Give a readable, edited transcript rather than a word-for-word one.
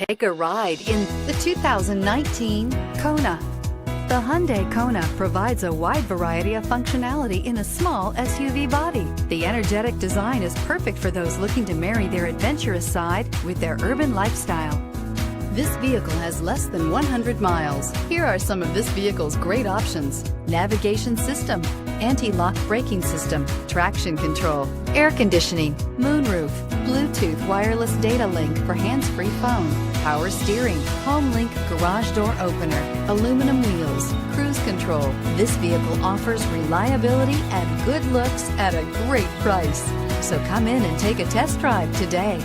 Take a ride in the 2019 Kona. The Hyundai Kona provides a wide variety of functionality in a small SUV body. The energetic design is perfect for those looking to marry their adventurous side with their urban lifestyle. This vehicle has less than 100 miles. Here are some of this vehicle's great options: navigation system, anti-lock braking system, traction control, air conditioning, moonroof, Bluetooth wireless data link for hands-free phone, power steering, home link garage door opener, aluminum wheels, cruise control. This vehicle offers reliability and good looks at a great price. So come in and take a test drive today.